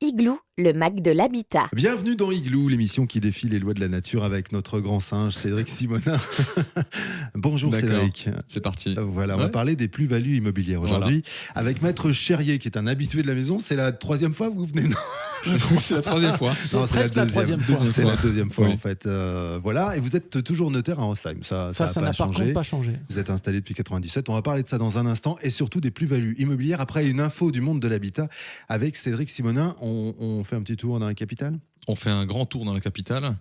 Igloo, le Mac de l'habitat. Bienvenue dans Igloo, l'émission qui défie les lois de la nature avec notre grand singe Cédric Simonin. Bonjour D'accord. Cédric. C'est parti. Voilà, on Ouais. va parler des plus-values immobilières aujourd'hui avec Maître Cherrier qui est un habitué de la maison. C'est la troisième fois que vous venez, non? C'est la troisième fois. Non, c'est presque la troisième fois. C'est la deuxième fois Oui. en fait. Voilà, et vous êtes toujours notaire à Rosheim. Ça Ça n'a pas n'a par changé. contre pas changé. Vous êtes installé depuis 97. On va parler de ça dans un instant et surtout des plus-values immobilières. Après une info du monde de l'habitat avec Cédric Simonin, on fait un petit tour dans la capitale. On fait un grand tour dans la capitale,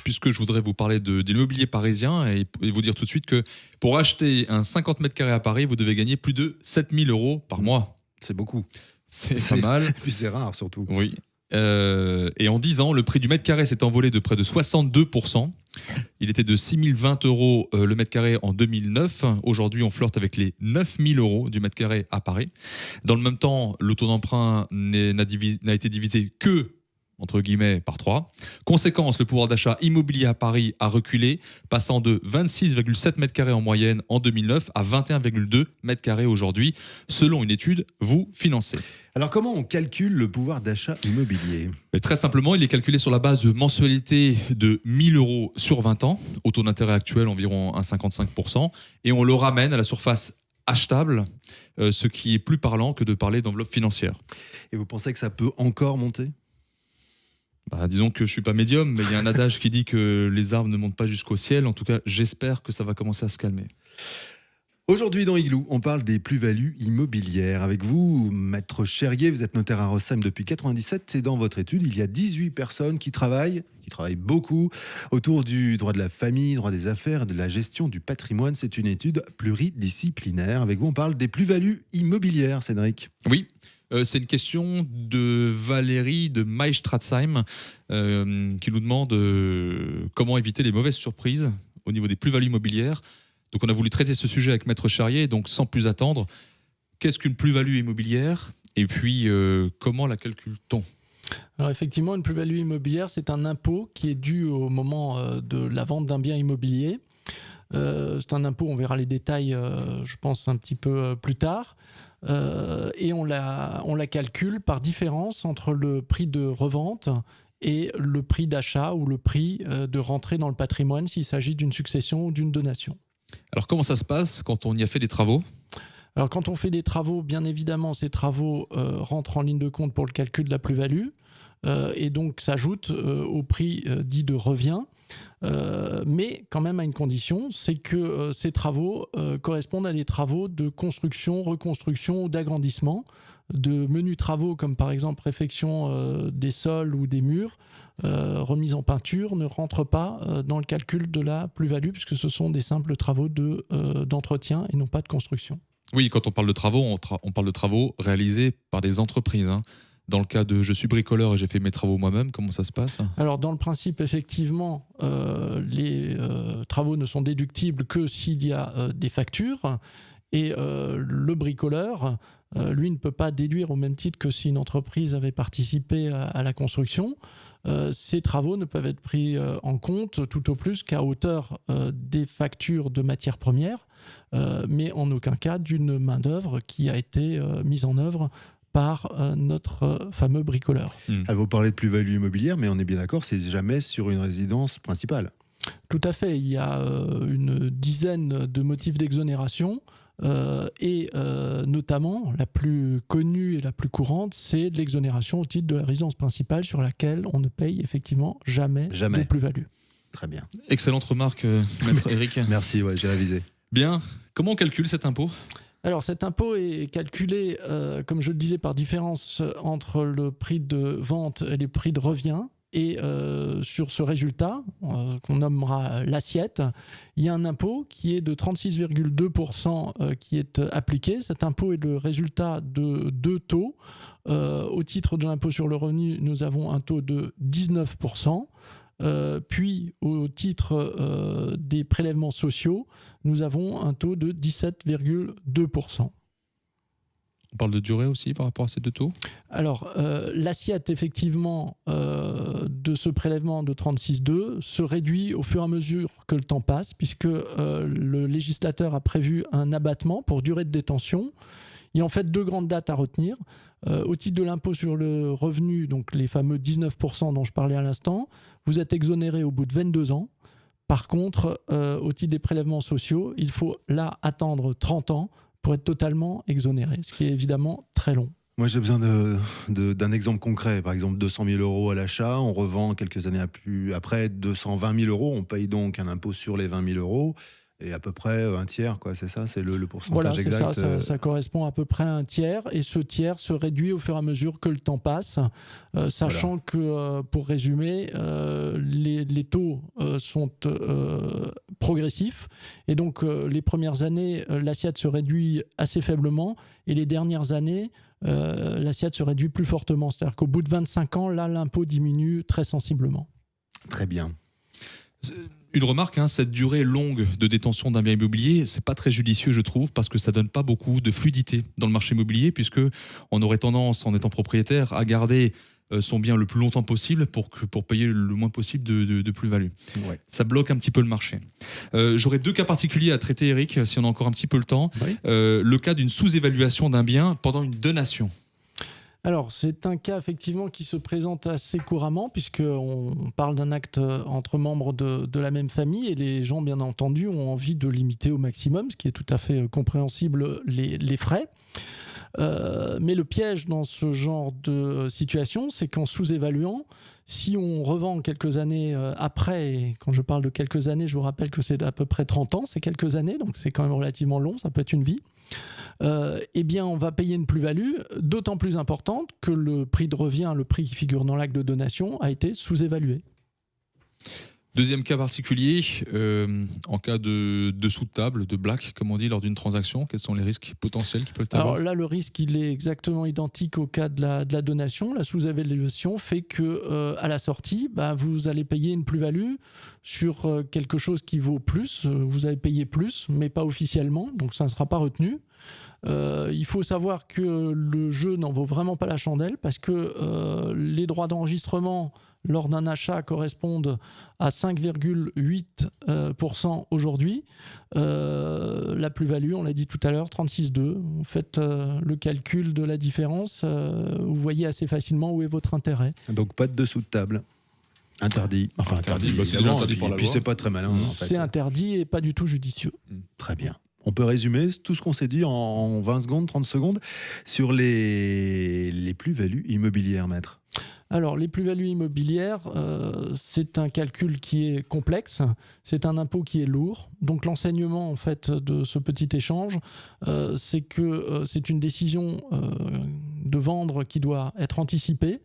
puisque je voudrais vous parler de l'immobilier parisien et vous dire tout de suite que pour acheter un 50 mètres carrés à Paris, vous devez gagner plus de 7 000 € par mois. C'est beaucoup. C'est pas mal. Et puis c'est rare surtout. Oui. Et en 10 ans, le prix du mètre carré s'est envolé de près de 62%. Il était de 6 020 € le mètre carré en 2009. Aujourd'hui, on flirte avec les 9 000 € du mètre carré à Paris. Dans le même temps, le taux d'emprunt n'a été divisé que entre guillemets par 3. Conséquence, le pouvoir d'achat immobilier à Paris a reculé, passant de 26,7 mètres carrés en moyenne en 2009 à 21,2 mètres carrés aujourd'hui, selon une étude Vous Financez. Alors comment on calcule le pouvoir d'achat immobilier? Mais très simplement, il est calculé sur la base de mensualité de 1 000 € sur 20 ans, au taux d'intérêt actuel environ 1,55%, et on le ramène à la surface achetable, ce qui est plus parlant que de parler d'enveloppe financière. Et vous pensez que ça peut encore monter? Disons que je suis pas médium, mais il y a un adage qui dit que les arbres ne montent pas jusqu'au ciel. En tout cas, j'espère que ça va commencer à se calmer. Aujourd'hui dans Igloo, on parle des plus-values immobilières. Avec vous, Maître Cherrier, vous êtes notaire à Rosheim depuis 97 et dans votre étude, il y a 18 personnes qui travaillent beaucoup, autour du droit de la famille, droit des affaires, de la gestion du patrimoine. C'est une étude pluridisciplinaire. Avec vous, on parle des plus-values immobilières, Cédric. Oui, c'est une question de Valérie de Maïstratzheim qui nous demande comment éviter les mauvaises surprises au niveau des plus-values immobilières. Donc on a voulu traiter ce sujet avec Maître Cherrier, donc sans plus attendre, qu'est-ce qu'une plus-value immobilière et puis comment la calcule-t-on? Alors effectivement, une plus-value immobilière, c'est un impôt qui est dû au moment de la vente d'un bien immobilier. C'est un impôt, on verra les détails, je pense, un petit peu plus tard. Et on la calcule par différence entre le prix de revente et le prix d'achat ou le prix de rentrée dans le patrimoine s'il s'agit d'une succession ou d'une donation. Alors comment ça se passe quand on y a fait des travaux? Alors quand on fait des travaux, bien évidemment, ces travaux rentrent en ligne de compte pour le calcul de la plus-value et donc s'ajoutent au prix dit de revient. Mais quand même à une condition, c'est que ces travaux correspondent à des travaux de construction, reconstruction ou d'agrandissement, de menus travaux comme par exemple réfection des sols ou des murs, remise en peinture, ne rentrent pas dans le calcul de la plus-value puisque ce sont des simples travaux d'entretien et non pas de construction. Oui, quand on parle de travaux, on parle de travaux réalisés par des entreprises, hein. Dans le cas de je suis bricoleur et j'ai fait mes travaux moi-même, comment ça se passe? Alors dans le principe, effectivement, les travaux ne sont déductibles que s'il y a des factures et le bricoleur, lui, ne peut pas déduire au même titre que si une entreprise avait participé à la construction. Ces travaux ne peuvent être pris en compte tout au plus qu'à hauteur des factures de matières premières, mais en aucun cas d'une main-d'œuvre qui a été mise en œuvre par notre fameux bricoleur. Vous parlez de plus-value immobilière, mais on est bien d'accord, c'est jamais sur une résidence principale. Tout à fait. Il y a une dizaine de motifs d'exonération et notamment la plus connue et la plus courante, c'est de l'exonération au titre de la résidence principale sur laquelle on ne paye effectivement jamais. De plus-value. Très bien. Excellente remarque, Maître Eric. Merci, ouais, j'ai révisé. Bien. Comment on calcule cet impôt? Alors cet impôt est calculé, comme je le disais, par différence entre le prix de vente et les prix de revient. Et sur ce résultat, qu'on nommera l'assiette, il y a un impôt qui est de 36,2% qui est appliqué. Cet impôt est le résultat de deux taux. Au titre de l'impôt sur le revenu, nous avons un taux de 19%. Puis au titre des prélèvements sociaux, nous avons un taux de 17,2%. On parle de durée aussi par rapport à ces deux taux? Alors, l'assiette, effectivement, de ce prélèvement de 36,2 se réduit au fur et à mesure que le temps passe, puisque le législateur a prévu un abattement pour durée de détention. Il y a en fait 2 grandes dates à retenir. Au titre de l'impôt sur le revenu, donc les fameux 19% dont je parlais à l'instant, vous êtes exonéré au bout de 22 ans. Par contre, au titre des prélèvements sociaux, il faut là attendre 30 ans pour être totalement exonéré, ce qui est évidemment très long. Moi, j'ai besoin d'un exemple concret. Par exemple, 200 000 euros à l'achat, on revend quelques années après 220 000 euros. On paye donc un impôt sur les 20 000 euros et à peu près un tiers, quoi. C'est ça, c'est le pourcentage Voilà, exact. Ça correspond à peu près à un tiers, et ce tiers se réduit au fur et à mesure que le temps passe, sachant que, pour résumer, les taux sont progressifs, et donc les premières années, l'assiette se réduit assez faiblement, et les dernières années, l'assiette se réduit plus fortement. C'est-à-dire qu'au bout de 25 ans, là, l'impôt diminue très sensiblement. Très bien. Une remarque, cette durée longue de détention d'un bien immobilier, c'est pas très judicieux, je trouve, parce que ça donne pas beaucoup de fluidité dans le marché immobilier, puisque on aurait tendance, en étant propriétaire, à garder son bien le plus longtemps possible pour payer le moins possible de plus-value. Ouais. Ça bloque un petit peu le marché. J'aurais 2 cas particuliers à traiter, Eric, si on a encore un petit peu le temps. Oui. Le cas d'une sous-évaluation d'un bien pendant une donation. Alors, c'est un cas effectivement qui se présente assez couramment, puisqu'on parle d'un acte entre membres de la même famille, et les gens, bien entendu, ont envie de limiter au maximum, ce qui est tout à fait compréhensible, les frais. Mais le piège dans ce genre de situation, c'est qu'en sous-évaluant, si on revend quelques années après, et quand je parle de quelques années, je vous rappelle que c'est à peu près 30 ans, c'est quelques années, donc c'est quand même relativement long, ça peut être une vie, eh bien on va payer une plus-value d'autant plus importante que le prix de revient, le prix qui figure dans l'acte de donation, a été sous-évalué. Deuxième cas particulier, en cas de dessous de table, de black, comme on dit, lors d'une transaction, quels sont les risques potentiels qui peuvent avoir ? Alors là, le risque, il est exactement identique au cas de la donation. La sous-évaluation fait que à la sortie, vous allez payer une plus-value sur quelque chose qui vaut plus. Vous allez payer plus, mais pas officiellement, donc ça ne sera pas retenu. Il faut savoir que le jeu n'en vaut vraiment pas la chandelle, parce que les droits d'enregistrement lors d'un achat correspondent à 5,8% aujourd'hui. La plus-value, on l'a dit tout à l'heure, 36,2. Vous faites le calcul de la différence, vous voyez assez facilement où est votre intérêt. Donc pas de dessous de table. Interdit. Enfin, interdit, c'est déjà évidemment. interdit par la Et puis loi. c'est pas très malin, en fait. C'est interdit et pas du tout judicieux. Très bien. On peut résumer tout ce qu'on s'est dit en 20 secondes, 30 secondes sur les plus-values immobilières, maître. Alors, les plus-values immobilières, c'est un calcul qui est complexe, c'est un impôt qui est lourd. Donc, l'enseignement, en fait, de ce petit échange, c'est que c'est une décision de vendre qui doit être anticipée,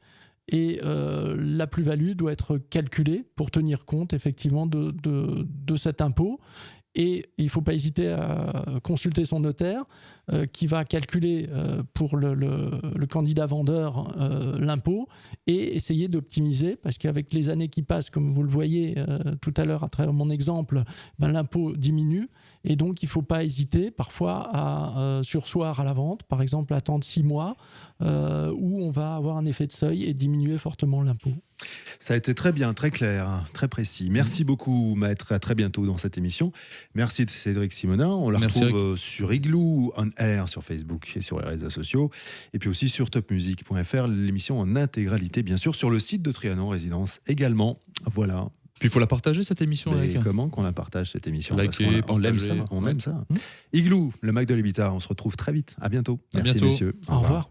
et la plus-value doit être calculée pour tenir compte, effectivement, de cet impôt. Et il ne faut pas hésiter à consulter son notaire qui va calculer pour le candidat vendeur l'impôt, et essayer d'optimiser, parce qu'avec les années qui passent, comme vous le voyez tout à l'heure à travers mon exemple, l'impôt diminue, et donc il ne faut pas hésiter parfois à surseoir à la vente, par exemple attendre 6 mois où on va avoir un effet de seuil et diminuer fortement l'impôt. Ça a été très bien, très clair, très précis. Merci beaucoup, maître. À très bientôt dans cette émission. Merci Cédric Simonin. On la Merci, retrouve sur Igloo on Air sur Facebook et sur les réseaux sociaux. Et puis aussi sur topmusic.fr, l'émission en intégralité, bien sûr, sur le site de Trianon Résidence également. Voilà. Puis il faut la partager, cette émission, Mais Eric. comment qu'on la partage, cette émission? Liker, Parce qu'on l'aime ça. partager. On Ouais. aime ça. Igloo, le Mac de l'Habitat. On se retrouve très vite. À bientôt. À Merci, bientôt. messieurs. Au revoir.